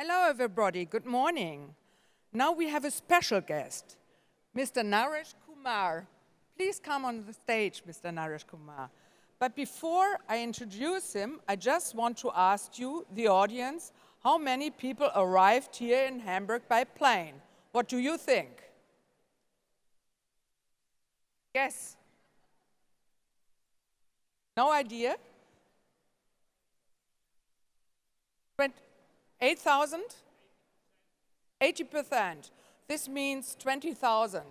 Hello, everybody. Good morning. Now we have a special guest, Mr. Naresh Kumar. Please come on the stage, Mr. Naresh Kumar. But before I introduce him, I just want to ask you, the audience, how many people arrived here in Hamburg by plane? What do you think? Guess. No idea? 8,000? 80%. This means 20,000.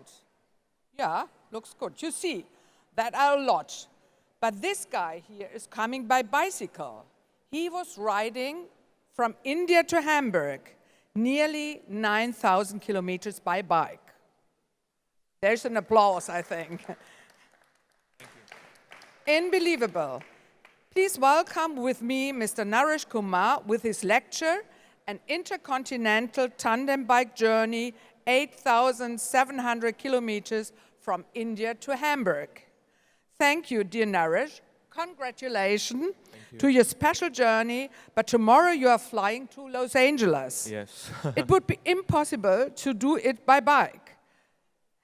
Yeah, looks good. You see, that are a lot. But this guy here is coming by bicycle. He was riding from India to Hamburg, nearly 9,000 kilometers by bike. There's an applause, I think. Unbelievable. Please welcome with me Mr. Naresh Kumar with his lecture, An Intercontinental Tandem Bike Journey, 8,700 kilometers from India to Hamburg. Thank you, dear Naresh. Congratulations to your special journey, but tomorrow you are flying to Los Angeles. Yes. It would be impossible to do it by bike.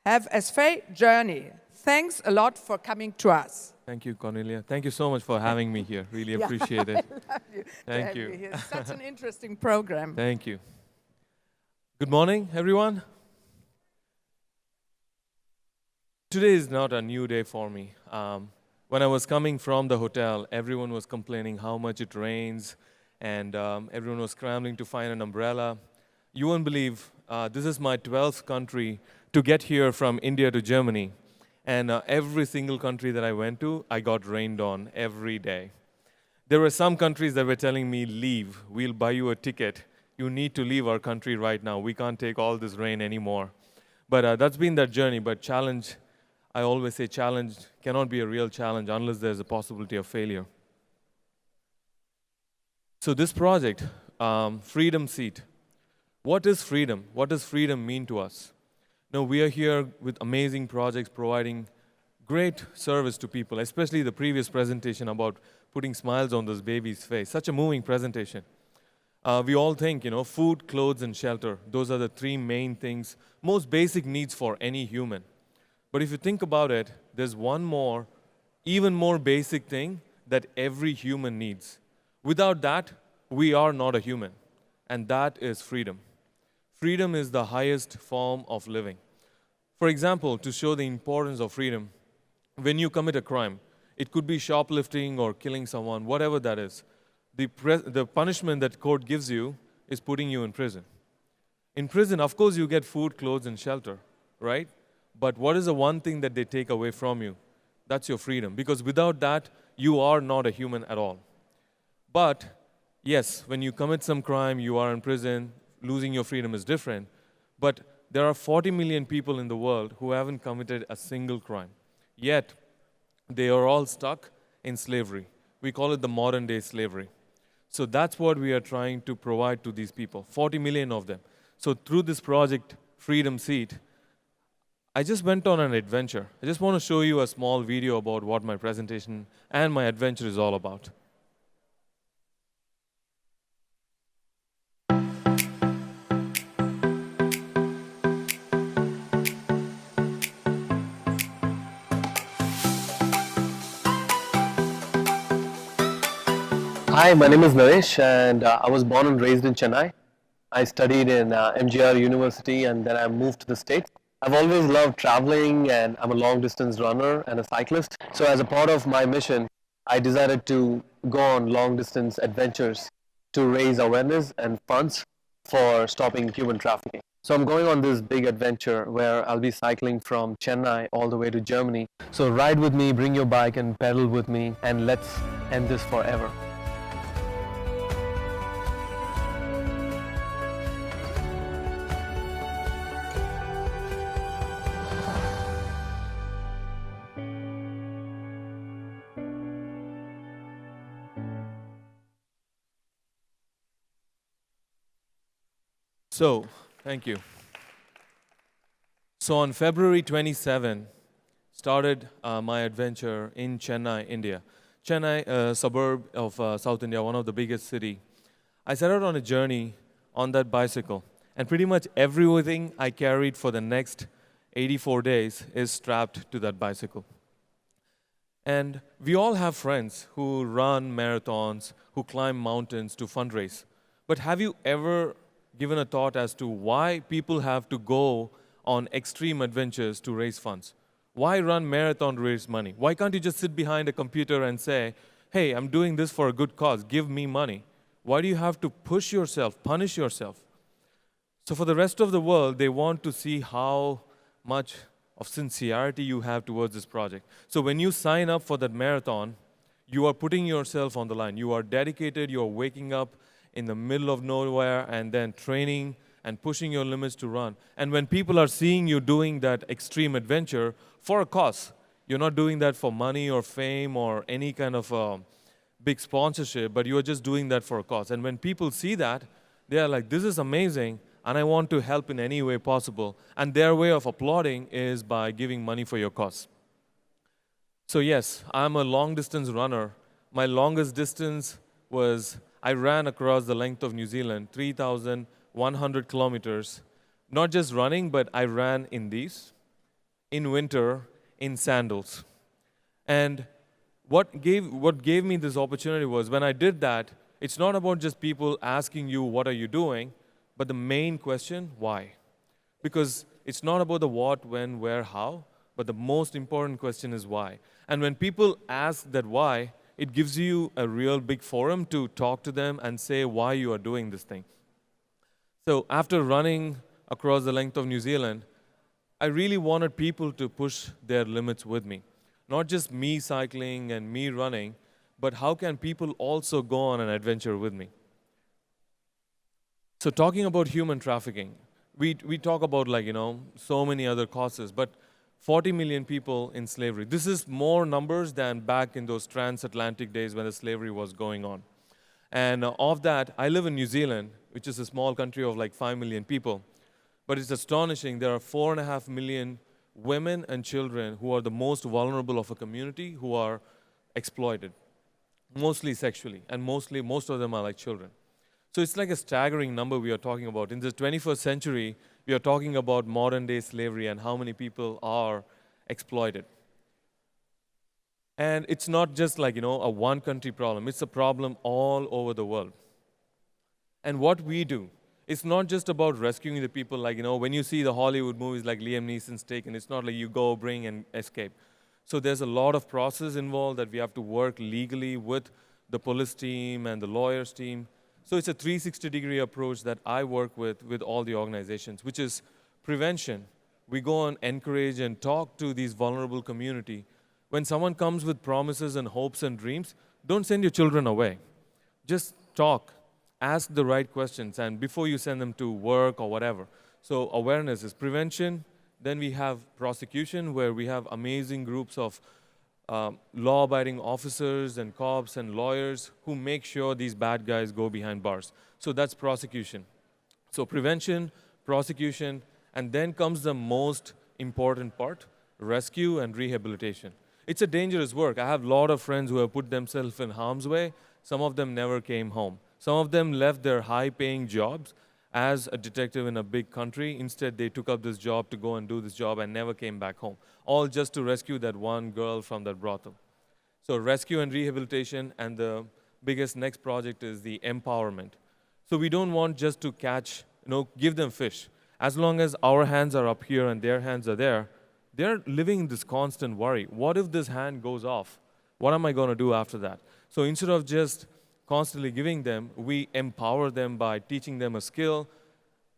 Have a safe journey. Thanks a lot for coming to us. Thank you, Cornelia. Thank you so much for having me here. Really appreciate it. I love you. Thank you. It's such an interesting program. Thank you. Good morning, everyone. Today is not a new day for me. When I was coming from the hotel, everyone was complaining how much it rains, and everyone was scrambling to find an umbrella. You won't believe, this is my 12th country to get here from India to Germany. And every single country that I went to, I got rained on every day. There were some countries that were telling me, leave, we'll buy you a ticket. You need to leave our country right now. We can't take all this rain anymore. But that's been that journey. But challenge, I always say challenge cannot be a real challenge unless there's a possibility of failure. So this project, Freedom Seat. What is freedom? What does freedom mean to us? Now, we are here with amazing projects providing great service to people, especially the previous presentation about putting smiles on those babies' face. Such a moving presentation. We all think, food, clothes, and shelter. Those are the three main things, most basic needs for any human. But if you think about it, there's one more, even more basic thing that every human needs. Without that, we are not a human, and that is freedom. Freedom is the highest form of living. For example, to show the importance of freedom, when you commit a crime, it could be shoplifting or killing someone, whatever that is, the punishment that court gives you is putting you in prison. In prison, of course, you get food, clothes, and shelter, right? But what is the one thing that they take away from you? That's your freedom, because without that, you are not a human at all. But, yes, when you commit some crime, you are in prison, losing your freedom is different, but there are 40 million people in the world who haven't committed a single crime. Yet, they are all stuck in slavery. We call it the modern day slavery. So that's what we are trying to provide to these people, 40 million of them. So through this project, Freedom Seat, I just went on an adventure. I just want to show you a small video about what my presentation and my adventure is all about. Hi, my name is Naresh, and I was born and raised in Chennai. I studied in MGR University, and then I moved to the States. I've always loved traveling, and I'm a long-distance runner and a cyclist. So as a part of my mission, I decided to go on long-distance adventures to raise awareness and funds for stopping human trafficking. So I'm going on this big adventure where I'll be cycling from Chennai all the way to Germany. So ride with me, bring your bike, and pedal with me, and let's end this forever. So, thank you. So on February 27, started my adventure in Chennai, India. Chennai, a suburb of South India, one of the biggest city. I set out on a journey on that bicycle. And pretty much everything I carried for the next 84 days is strapped to that bicycle. And we all have friends who run marathons, who climb mountains to fundraise. But have you ever given a thought as to why people have to go on extreme adventures to raise funds? Why run marathon to raise money? Why can't you just sit behind a computer and say, hey, I'm doing this for a good cause, give me money? Why do you have to push yourself, punish yourself? So for the rest of the world, they want to see how much of sincerity you have towards this project. So when you sign up for that marathon, you are putting yourself on the line. You are dedicated, you are waking up in the middle of nowhere and then training and pushing your limits to run. And when people are seeing you doing that extreme adventure for a cause, you're not doing that for money or fame or any kind of big sponsorship, but you are just doing that for a cause. And when people see that, they are like, this is amazing, and I want to help in any way possible. And their way of applauding is by giving money for your cause. So yes, I'm a long-distance runner. My longest distance was, I ran across the length of New Zealand, 3,100 kilometers. Not just running, but I ran in these, in winter, in sandals. And what gave me this opportunity was, when I did that, it's not about just people asking you, what are you doing? But the main question, why? Because it's not about the what, when, where, how, but the most important question is why. And when people ask that why, it gives you a real big forum to talk to them and say why you are doing this thing. So after running across the length of New Zealand, I really wanted people to push their limits with me. Not just me cycling and me running, but how can people also go on an adventure with me? So talking about human trafficking, we talk about so many other causes, but 40 million people in slavery. This is more numbers than back in those transatlantic days when the slavery was going on. And of that, I live in New Zealand, which is a small country of 5 million people. But it's astonishing, there are 4.5 million women and children who are the most vulnerable of a community who are exploited, mostly sexually, and most of them are like children. So it's like a staggering number we are talking about. In the 21st century, we are talking about modern-day slavery and how many people are exploited. And it's not just a one-country problem. It's a problem all over the world. And what we do, it's not just about rescuing the people when you see the Hollywood movies like Liam Neeson's Taken, it's not like you go, bring, and escape. So there's a lot of process involved that we have to work legally with the police team and the lawyers team. So it's a 360-degree approach that I work with all the organizations, which is prevention. We go and encourage and talk to these vulnerable community. When someone comes with promises and hopes and dreams, don't send your children away. Just talk, ask the right questions, and before you send them to work or whatever. So awareness is prevention. Then we have prosecution, where we have amazing groups of law-abiding officers and cops and lawyers who make sure these bad guys go behind bars. So that's prosecution. So prevention, prosecution, and then comes the most important part, rescue and rehabilitation. It's a dangerous work. I have a lot of friends who have put themselves in harm's way. Some of them never came home. Some of them left their high-paying jobs as a detective in a big country. Instead, they took up this job to go and do this job and never came back home, all just to rescue that one girl from that brothel. So rescue and rehabilitation, and the biggest next project is the empowerment. So we don't want just to catch, give them fish. As long as our hands are up here and their hands are there, they're living in this constant worry. What if this hand goes off? What am I going to do after that? So instead of just constantly giving them, we empower them by teaching them a skill.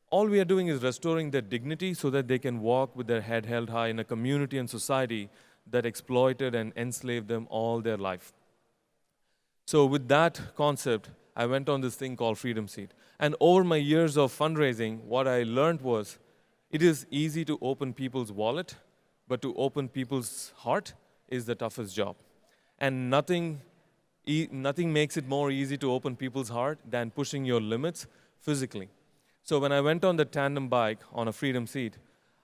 All we are doing is restoring their dignity so that they can walk with their head held high in a community and society that exploited and enslaved them all their life. So with that concept, I went on this thing called freedomseat. And over my years of fundraising, what I learned was, it is easy to open people's wallet, but to open people's heart is the toughest job. And nothing makes it more easy to open people's heart than pushing your limits physically. So when I went on the tandem bike on a freedom seat,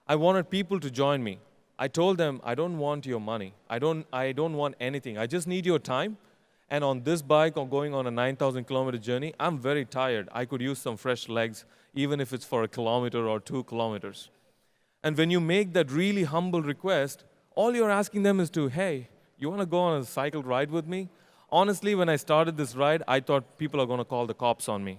I wanted people to join me. I told them, I don't want your money. I don't want anything. I just need your time And on this bike, or going on a 9,000-kilometer journey, I'm very tired. I could use some fresh legs, even if it's for a kilometer or 2 kilometers. And when you make that really humble request, all you're asking them is to, hey, you want to go on a cycle ride with me? Honestly, when I started this ride, I thought people are going to call the cops on me.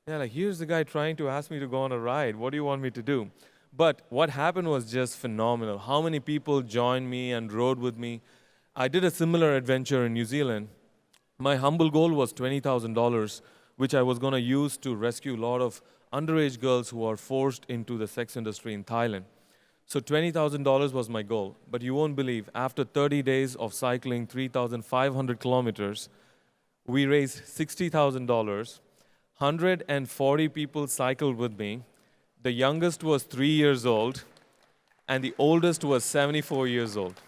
They're like, here's the guy trying to ask me to go on a ride. What do you want me to do? But what happened was just phenomenal. How many people joined me and rode with me? I did a similar adventure in New Zealand. My humble goal was $20,000, which I was going to use to rescue a lot of underage girls who are forced into the sex industry in Thailand. So $20,000 was my goal. But you won't believe, after 30 days of cycling 3,500 kilometers, we raised $60,000. 140 people cycled with me. The youngest was 3 years old, and the oldest was 74 years old.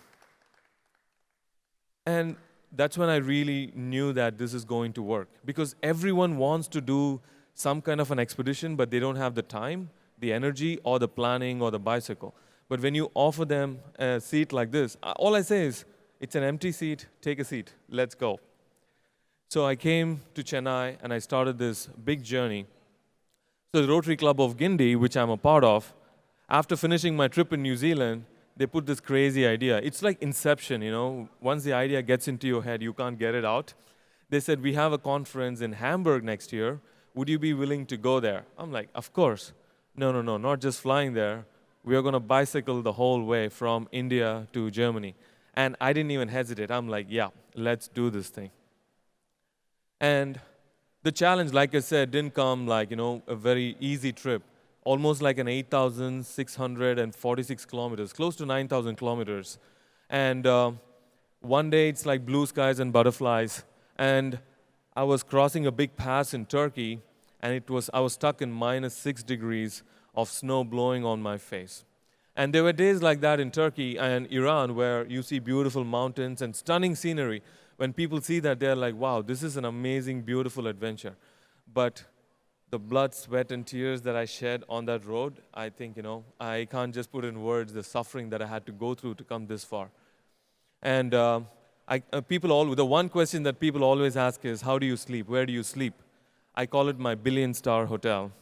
And that's when I really knew that this is going to work. Because everyone wants to do some kind of an expedition, but they don't have the time, the energy, or the planning, or the bicycle. But when you offer them a seat like this, all I say is, it's an empty seat, take a seat, let's go. So I came to Chennai, and I started this big journey. So the Rotary Club of Guindy, which I'm a part of, after finishing my trip in New Zealand, they put this crazy idea. It's like Inception, you know. Once the idea gets into your head, you can't get it out. They said, we have a conference in Hamburg next year. Would you be willing to go there? I'm like, of course. No, not just flying there. We are going to bicycle the whole way from India to Germany. And I didn't even hesitate. I'm like, yeah, let's do this thing. And the challenge, like I said, didn't come like, a very easy trip. Almost like an 8,646 kilometers, close to 9,000 kilometers. And one day it's like blue skies and butterflies. And I was crossing a big pass in Turkey, and I was stuck in -6 degrees of snow blowing on my face. And there were days like that in Turkey and Iran where you see beautiful mountains and stunning scenery. When people see that, they're like, wow, this is an amazing, beautiful adventure. But the blood, sweat, and tears that I shed on that road, I think, I can't just put in words the suffering that I had to go through to come this far. And the one question that people always ask is, how do you sleep? Where do you sleep? I call it my billion-star hotel.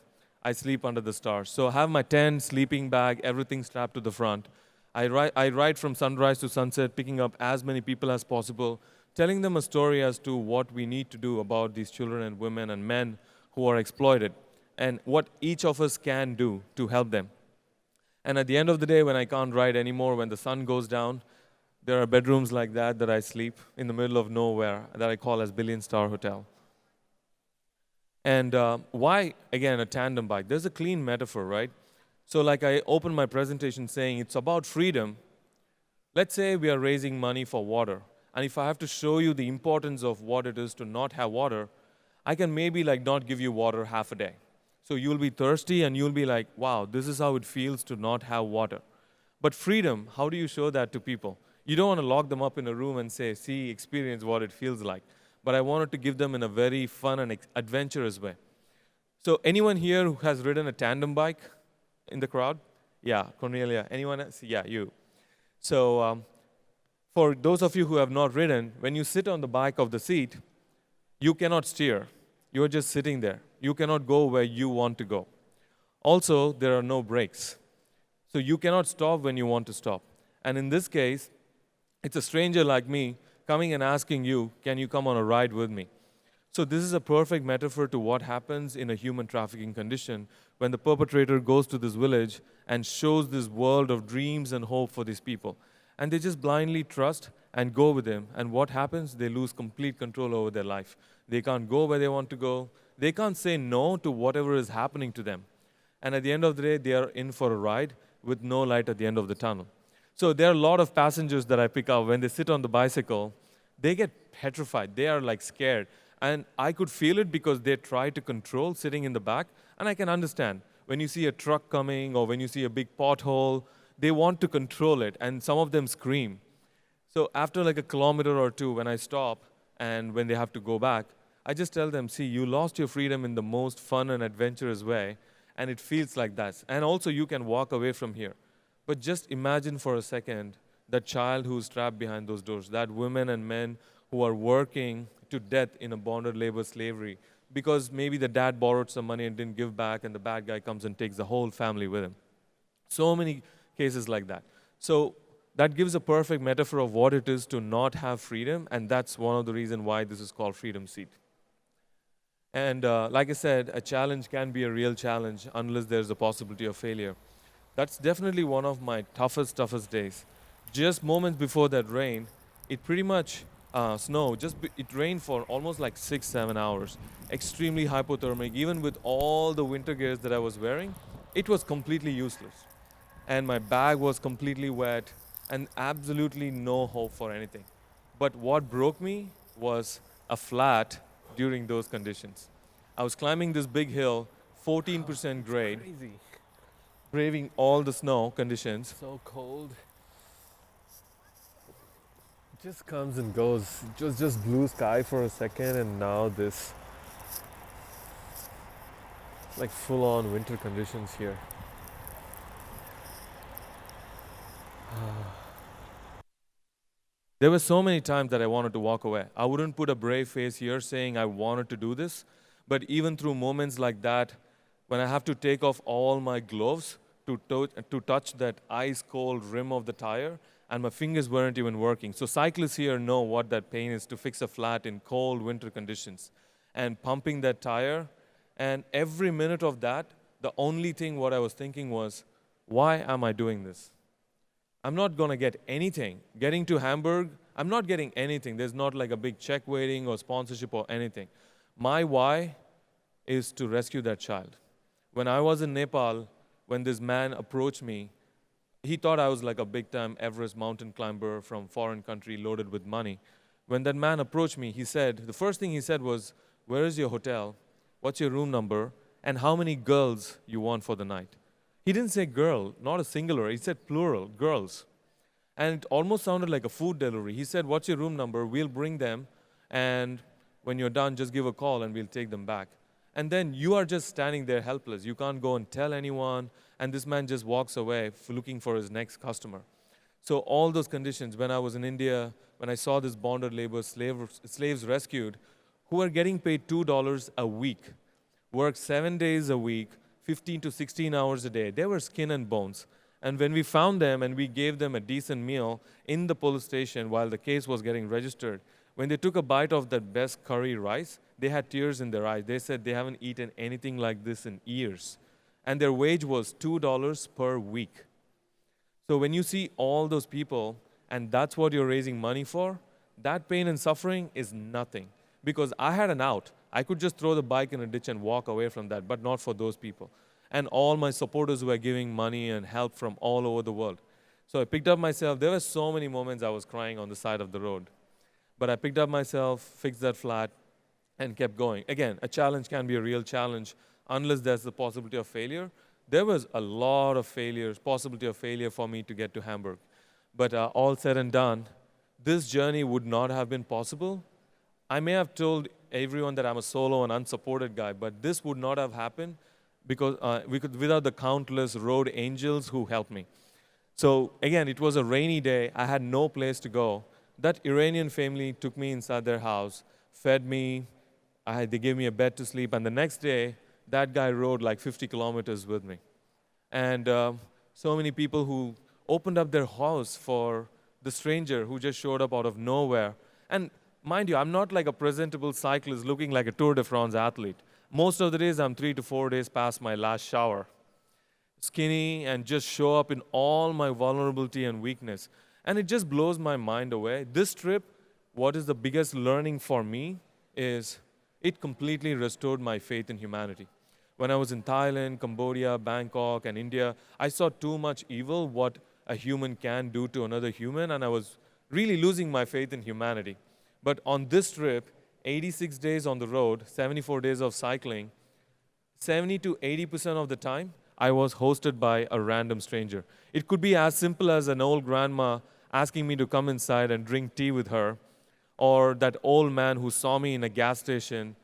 I sleep under the stars. So I have my tent, sleeping bag, everything strapped to the front. I ride from sunrise to sunset, picking up as many people as possible, telling them a story as to what we need to do about these children and women and men who are exploited, and what each of us can do to help them. And at the end of the day, when I can't ride anymore, when the sun goes down, there are bedrooms like that I sleep in the middle of nowhere that I call as billion-star hotel. And why, again, a tandem bike? There's a clean metaphor, right? So like I opened my presentation saying it's about freedom. Let's say we are raising money for water. And if I have to show you the importance of what it is to not have water, I can maybe not give you water half a day. So you'll be thirsty and you'll be like, wow, this is how it feels to not have water. But freedom, how do you show that to people? You don't want to lock them up in a room and say, see, experience what it feels like. But I wanted to give them in a very fun and adventurous way. So anyone here who has ridden a tandem bike in the crowd? Yeah, Cornelia. Anyone else? Yeah, you. So for those of you who have not ridden, when you sit on the back of the seat, you cannot steer. You're just sitting there. You cannot go where you want to go. Also, there are no brakes. So you cannot stop when you want to stop. And in this case, it's a stranger like me coming and asking you, can you come on a ride with me? So this is a perfect metaphor to what happens in a human trafficking condition when the perpetrator goes to this village and shows this world of dreams and hope for these people. And they just blindly trust and go with him. And what happens? They lose complete control over their life. They can't go where they want to go. They can't say no to whatever is happening to them. And at the end of the day, they are in for a ride with no light at the end of the tunnel. So there are a lot of passengers that I pick up when they sit on the bicycle. They get petrified. They are scared. And I could feel it because they try to control sitting in the back. And I can understand. When you see a truck coming or when you see a big pothole, they want to control it. And some of them scream. So after a kilometer or two, when I stop and when they have to go back, I just tell them, see, you lost your freedom in the most fun and adventurous way. And it feels like that. And also you can walk away from here. But just imagine for a second that child who's trapped behind those doors, that women and men who are working to death in a bonded labor slavery because maybe the dad borrowed some money and didn't give back, and the bad guy comes and takes the whole family with him. So many cases like that. So that gives a perfect metaphor of what it is to not have freedom, and that's one of the reasons why this is called Freedom Seat. And like I said, a challenge can be a real challenge unless there's a possibility of failure. That's definitely one of my toughest days. Just moments before that rain, it pretty much snowed. It rained for almost like 6-7 hours. Extremely hypothermic. Even with all the winter gears that I was wearing, it was completely useless. And my bag was completely wet and absolutely no hope for anything. But what broke me was a flat during those conditions. I was climbing this big hill, 14% grade, Crazy. braving all the snow conditions. So cold. It just comes and goes. It was just blue sky for a second, and now this. Like full-on winter conditions here. There were so many times that I wanted to walk away. I wouldn't put a brave face here saying I wanted to do this, but even through moments like that, when I have to take off all my gloves to touch that ice-cold rim of the tire, and my fingers weren't even working. So cyclists here know what that pain is to fix a flat in cold winter conditions. And pumping that tire, and every minute of that, the only thing what I was thinking was, why am I doing this? I'm not going to get anything. Getting to Hamburg, I'm not getting anything. There's not like a big check waiting or sponsorship or anything. My why is to rescue that child. When I was in Nepal, when this man approached me, he thought I was like a big-time Everest mountain climber from foreign country loaded with money. When that man approached me, the first thing he said was, where is your hotel? What's your room number? And how many girls you want for the night? He didn't say girl, not a singular. He said plural, girls. And it almost sounded like a food delivery. He said, what's your room number? We'll bring them. And when you're done, just give a call and we'll take them back. And then you are just standing there helpless. You can't go and tell anyone. And this man just walks away looking for his next customer. So all those conditions, when I was in India, when I saw this bonded labor slaves rescued, who are getting paid $2 a week, work 7 days a week, 15 to 16 hours a day. They were skin and bones. And when we found them and we gave them a decent meal in the police station while the case was getting registered, when they took a bite of that best curry rice, they had tears in their eyes. They said they haven't eaten anything like this in years. And their wage was $2 per week. So when you see all those people, and that's what you're raising money for, that pain and suffering is nothing. Because I had an out. I could just throw the bike in a ditch and walk away from that, but not for those people. And all my supporters were giving money and help from all over the world. So I picked up myself. There were so many moments I was crying on the side of the road. But I picked up myself, fixed that flat, and kept going. Again, a challenge can be a real challenge unless there's the possibility of failure. There was a lot of possibility of failure for me to get to Hamburg. But all said and done, this journey would not have been possible. I may have told everyone that I'm a solo and unsupported guy, but this would not have happened because without the countless road angels who helped me. So again, it was a rainy day. I had no place to go. That Iranian family took me inside their house, fed me. They gave me a bed to sleep. And the next day, that guy rode like 50 kilometers with me. And so many people who opened up their house for the stranger who just showed up out of nowhere. And mind you, I'm not like a presentable cyclist looking like a Tour de France athlete. Most of the days, I'm 3 to 4 days past my last shower. Skinny and just show up in all my vulnerability and weakness. And it just blows my mind away. This trip, what is the biggest learning for me is it completely restored my faith in humanity. When I was in Thailand, Cambodia, Bangkok, and India, I saw too much evil, what a human can do to another human, and I was really losing my faith in humanity. But on this trip, 86 days on the road, 74 days of cycling, 70 to 80% of the time, I was hosted by a random stranger. It could be as simple as an old grandma asking me to come inside and drink tea with her, or that old man who saw me in a gas station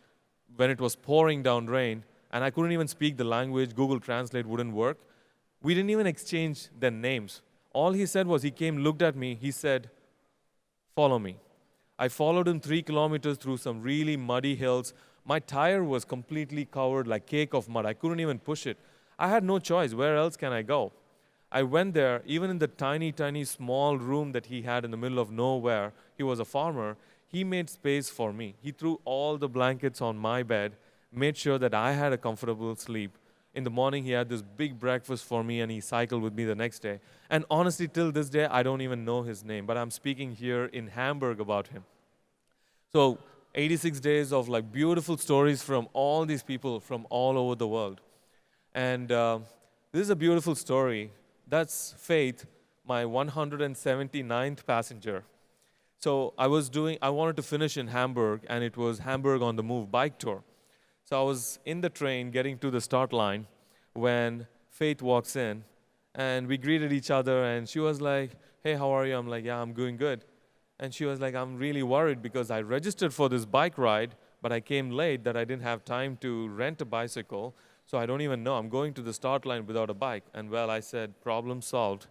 when it was pouring down rain, and I couldn't even speak the language, Google Translate wouldn't work. We didn't even exchange their names. All he said was, he came, looked at me, he said, follow me. I followed him 3 kilometers through some really muddy hills. My tire was completely covered like cake of mud. I couldn't even push it. I had no choice. Where else can I go? I went there, even in the tiny, tiny, small room that he had in the middle of nowhere. He was a farmer. He made space for me. He threw all the blankets on my bed, made sure that I had a comfortable sleep. In the morning, he had this big breakfast for me, and he cycled with me the next day. And honestly, till this day, I don't even know his name, but I'm speaking here in Hamburg about him. So 86 days of like beautiful stories from all these people from all over the world. And this is a beautiful story. That's Faith, my 179th passenger. So I wanted to finish in Hamburg, and it was Hamburg on the Move bike tour. So I was in the train getting to the start line when Faith walks in, and we greeted each other, and she was like, "Hey, how are you?" I'm like, "Yeah, I'm doing good." And she was like, "I'm really worried because I registered for this bike ride, but I came late that I didn't have time to rent a bicycle, so I don't even know. I'm going to the start line without a bike." And well, I said, "Problem solved.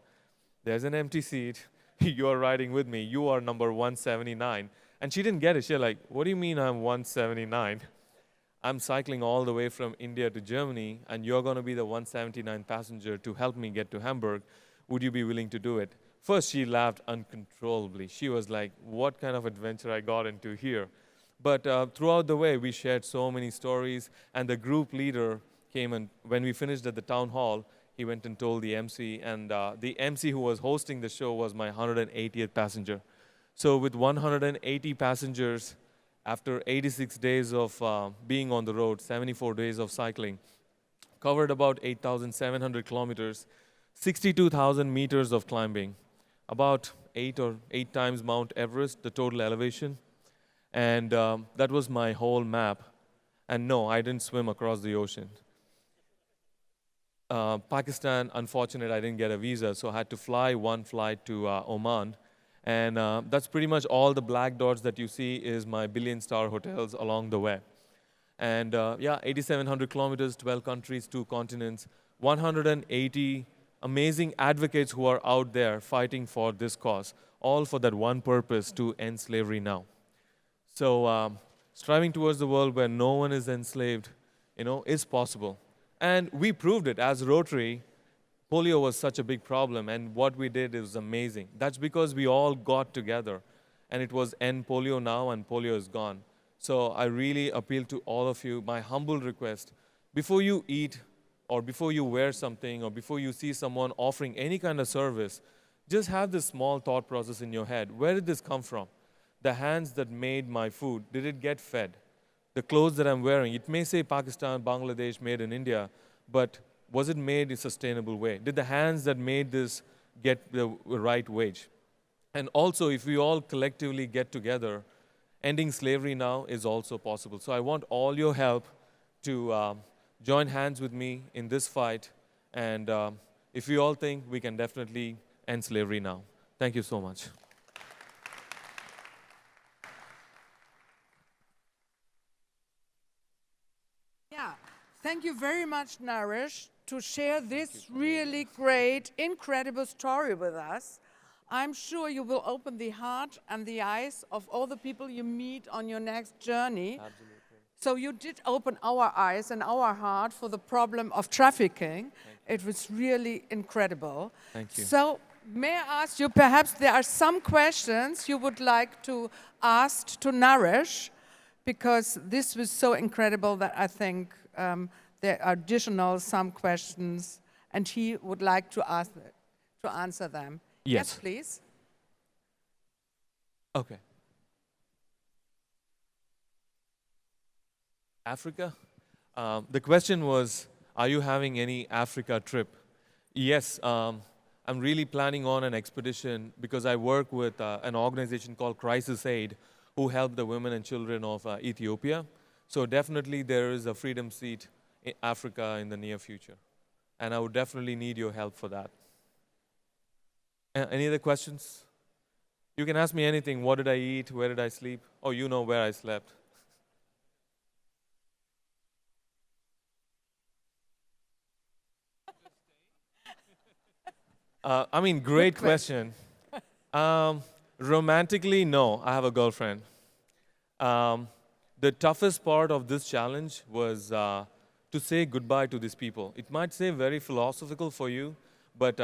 There's an empty seat. You're riding with me. You are number 179. And she didn't get it. She's like, "What do you mean I'm 179? I'm cycling all the way from India to Germany, and you're going to be the 179th passenger to help me get to Hamburg. Would you be willing to do it?" First, she laughed uncontrollably. She was like, "What kind of adventure I got into here?" But throughout the way, we shared so many stories, and the group leader came, and when we finished at the town hall, he went and told the MC, and the MC who was hosting the show was my 180th passenger. So with 180 passengers, after 86 days of being on the road, 74 days of cycling, covered about 8,700 kilometers, 62,000 meters of climbing, about eight times Mount Everest, the total elevation. And that was my whole map. And no, I didn't swim across the ocean. Pakistan, unfortunate, I didn't get a visa, so I had to fly one flight to Oman. And that's pretty much all the black dots that you see is my billion-star hotels along the way. And yeah, 8,700 kilometers, 12 countries, 2 continents, 180 amazing advocates who are out there fighting for this cause, all for that one purpose, to end slavery now. So striving towards the world where no one is enslaved, is possible. And we proved it. As Rotary, polio was such a big problem, and what we did is amazing. That's because we all got together, and it was end polio now, and polio is gone. So I really appeal to all of you, my humble request, before you eat, or before you wear something, or before you see someone offering any kind of service, just have this small thought process in your head. Where did this come from? The hands that made my food, did it get fed? The clothes that I'm wearing, it may say Pakistan, Bangladesh, made in India, but was it made in a sustainable way? Did the hands that made this get the right wage? And also, if we all collectively get together, ending slavery now is also possible. So I want all your help to join hands with me in this fight. And if we all think, we can definitely end slavery now. Thank you so much. Yeah, thank you very much, Naresh, to share this really great, incredible story with us. I'm sure you will open the heart and the eyes of all the people you meet on your next journey. Absolutely. So you did open our eyes and our heart for the problem of trafficking. It was really incredible. Thank you. So may I ask you, perhaps there are some questions you would like to ask to Naresh, because this was so incredible that I think there are additional some questions, and he would like to answer them. Yes. Yes, please. Okay. Africa? The question was, are you having any Africa trip? Yes, I'm really planning on an expedition because I work with an organization called Crisis Aid, who help the women and children of Ethiopia. So definitely there is a freedom seat in Africa in the near future. And I would definitely need your help for that. Any other questions? You can ask me anything. What did I eat? Where did I sleep? Oh, you know where I slept. Great question. Romantically, no. I have a girlfriend. Um, the toughest part of this challenge was to say goodbye to these people. It might seem very philosophical for you, but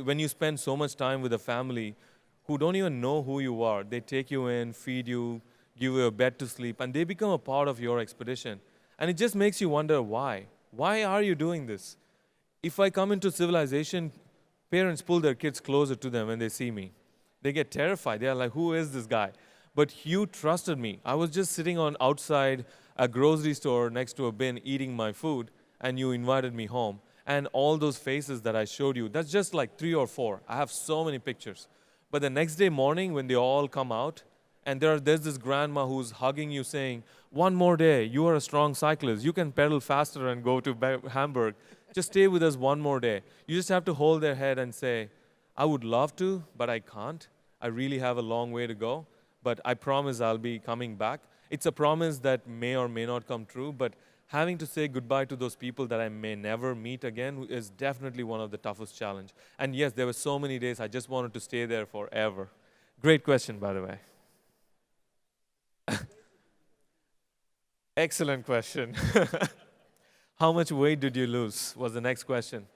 when you spend so much time with a family who don't even know who you are, they take you in, feed you, give you a bed to sleep, and they become a part of your expedition. And it just makes you wonder why. Why are you doing this? If I come into civilization, parents pull their kids closer to them when they see me. They get terrified. They are like, who is this guy? But you trusted me. I was just sitting on outside a grocery store next to a bin eating my food, and you invited me home. And all those faces that I showed you, that's just like 3 or 4. I have so many pictures. But the next day morning, when they all come out, and there's this grandma who's hugging you saying, one more day, you are a strong cyclist. You can pedal faster and go to Hamburg. Just stay with us one more day. You just have to hold their head and say, I would love to, but I can't. I really have a long way to go, but I promise I'll be coming back. It's a promise that may or may not come true, but having to say goodbye to those people that I may never meet again is definitely one of the toughest challenges. And yes, there were so many days I just wanted to stay there forever. Great question, by the way. Excellent question. How much weight did you lose was the next question.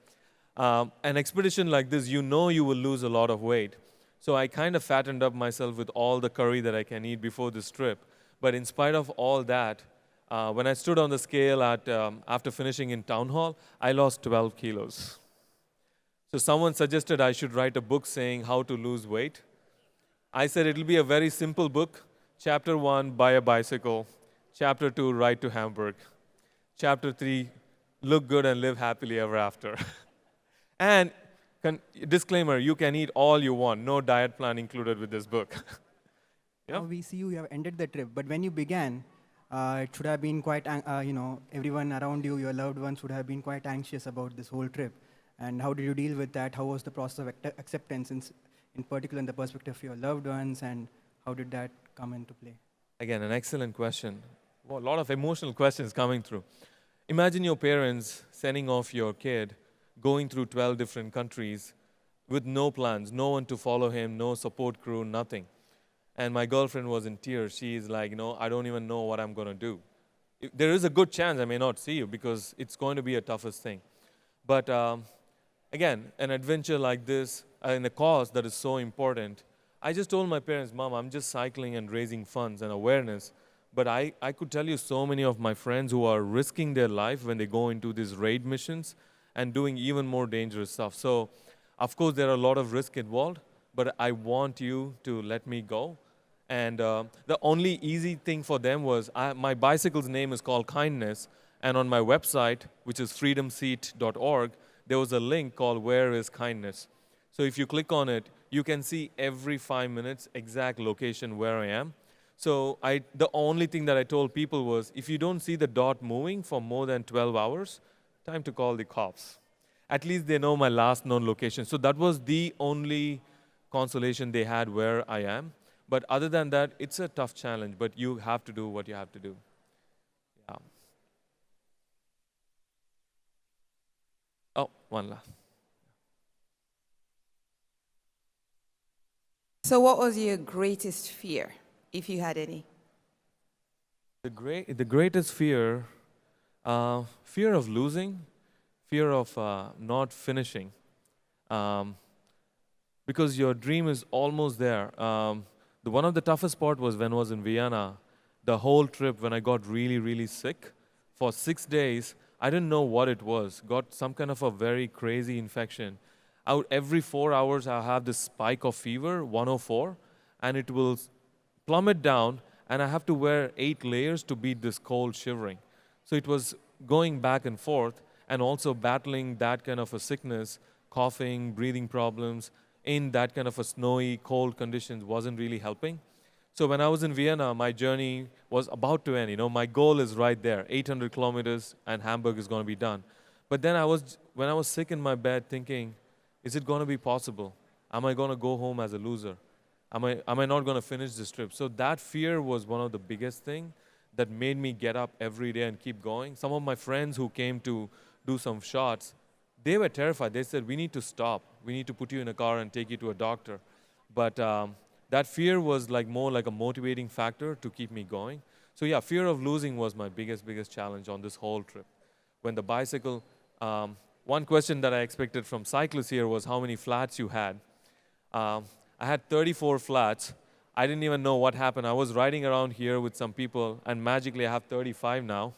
An expedition like this, you know you will lose a lot of weight. So I kind of fattened up myself with all the curry that I can eat before this trip. But in spite of all that, when I stood on the scale after finishing in town hall, I lost 12 kilos. So someone suggested I should write a book saying how to lose weight. I said it'll be a very simple book. Chapter 1, buy a bicycle. Chapter 2, ride to Hamburg. Chapter 3, look good and live happily ever after. And disclaimer, you can eat all you want. No diet plan included with this book. Now we see you have ended the trip, but when you began, it should have been quite, everyone around you, your loved ones would have been quite anxious about this whole trip. And how did you deal with that? How was the process of acceptance, in particular in the perspective of your loved ones, and how did that come into play? Again, an excellent question. Well, a lot of emotional questions coming through. Imagine your parents sending off your kid, going through 12 different countries with no plans, no one to follow him, no support crew, nothing. And my girlfriend was in tears. She's like, I don't even know what I'm going to do. There is a good chance I may not see you because it's going to be a toughest thing. But again, an adventure like this and a cause that is so important, I just told my parents, Mom, I'm just cycling and raising funds and awareness. But I could tell you so many of my friends who are risking their life when they go into these raid missions and doing even more dangerous stuff. So, of course, there are a lot of risk involved, but I want you to let me go. And the only easy thing for them was my bicycle's name is called Kindness. And on my website, which is freedomseat.org, there was a link called Where is Kindness? So if you click on it, you can see every 5 minutes exact location where I am. So the only thing that I told people was, if you don't see the dot moving for more than 12 hours, time to call the cops. At least they know my last known location. So that was the only consolation they had where I am. But other than that, it's a tough challenge, but you have to do what you have to do. Yeah. Oh, one last. So what was your greatest fear, if you had any? The greatest fear, fear of losing, fear of not finishing. Because your dream is almost there. One of the toughest part was when I was in Vienna. The whole trip, when I got really, really sick, for 6 days, I didn't know what it was. Got some kind of a very crazy infection. Every 4 hours, I have this spike of fever, 104, and it will plummet down, and I have to wear 8 layers to beat this cold shivering. So it was going back and forth, and also battling that kind of a sickness, coughing, breathing problems, in that kind of a snowy, cold conditions wasn't really helping. So when I was in Vienna, my journey was about to end. My goal is right there, 800 kilometers, and Hamburg is going to be done. But then when I was sick in my bed thinking, is it going to be possible? Am I going to go home as a loser? Am I not going to finish this trip? So that fear was one of the biggest things that made me get up every day and keep going. Some of my friends who came to do some shots, they were terrified. They said, we need to stop. We need to put you in a car and take you to a doctor. But that fear was like more like a motivating factor to keep me going. So yeah, fear of losing was my biggest challenge on this whole trip. When the bicycle, one question that I expected from cyclists here was how many flats you had. I had 34 flats. I didn't even know what happened. I was riding around here with some people, and magically I have 35 now.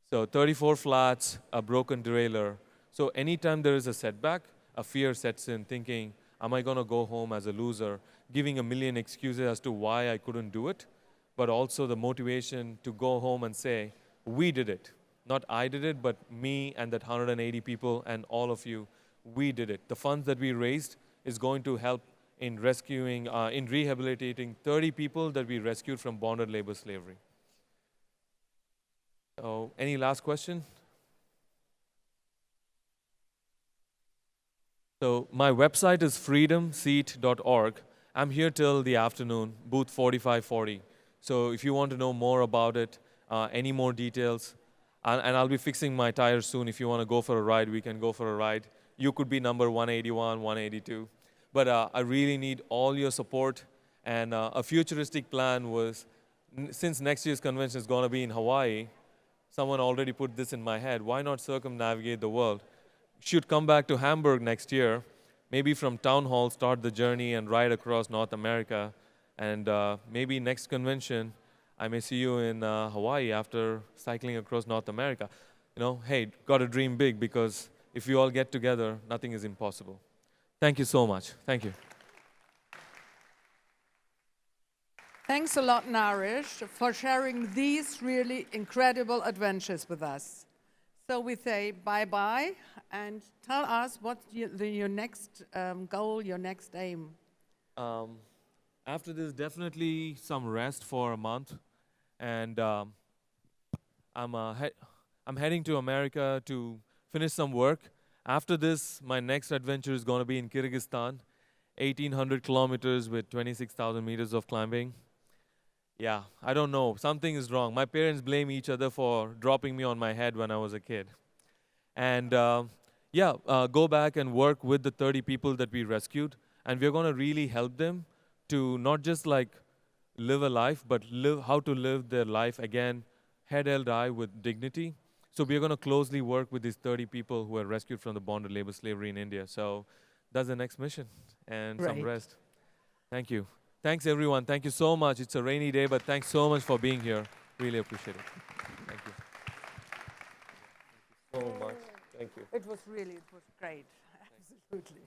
So 34 flats, a broken derailleur. So anytime there is a setback, a fear sets in, thinking, am I going to go home as a loser, giving a million excuses as to why I couldn't do it, but also the motivation to go home and say, we did it. Not I did it, but me and that 180 people and all of you, we did it. The funds that we raised is going to help in rescuing, in rehabilitating 30 people that we rescued from bonded labor slavery. So, any last question? So, my website is freedomseat.org. I'm here till the afternoon, booth 4540. So, if you want to know more about it, any more details, and I'll be fixing my tires soon. If you want to go for a ride, we can go for a ride. You could be number 181, 182. But I really need all your support. And a futuristic plan was, since next year's convention is going to be in Hawaii, someone already put this in my head, why not circumnavigate the world? Should come back to Hamburg next year, maybe from town hall, start the journey and ride across North America. And maybe next convention, I may see you in Hawaii after cycling across North America. You know, hey, gotta dream big, because if we all get together, nothing is impossible. Thank you so much. Thank you. Thanks a lot, Naresh, for sharing these really incredible adventures with us. So we say bye-bye, and tell us what's your next goal, your next aim. After this, definitely some rest for a month. And I'm heading to America to finish some work. After this, my next adventure is going to be in Kyrgyzstan, 1,800 kilometers with 26,000 meters of climbing. Yeah, I don't know. Something is wrong. My parents blame each other for dropping me on my head when I was a kid. And go back and work with the 30 people that we rescued. And we're going to really help them to not just like live a life, but how to live their life again, head held high with dignity. So we're going to closely work with these 30 people who were rescued from the bonded labor slavery in India. So that's the next mission, and some rest. Thank you. Thanks, everyone. Thank you so much. It's a rainy day, but thanks so much for being here. Really appreciate it. Thank you. Thank you so much. Thank you. It was great. Absolutely.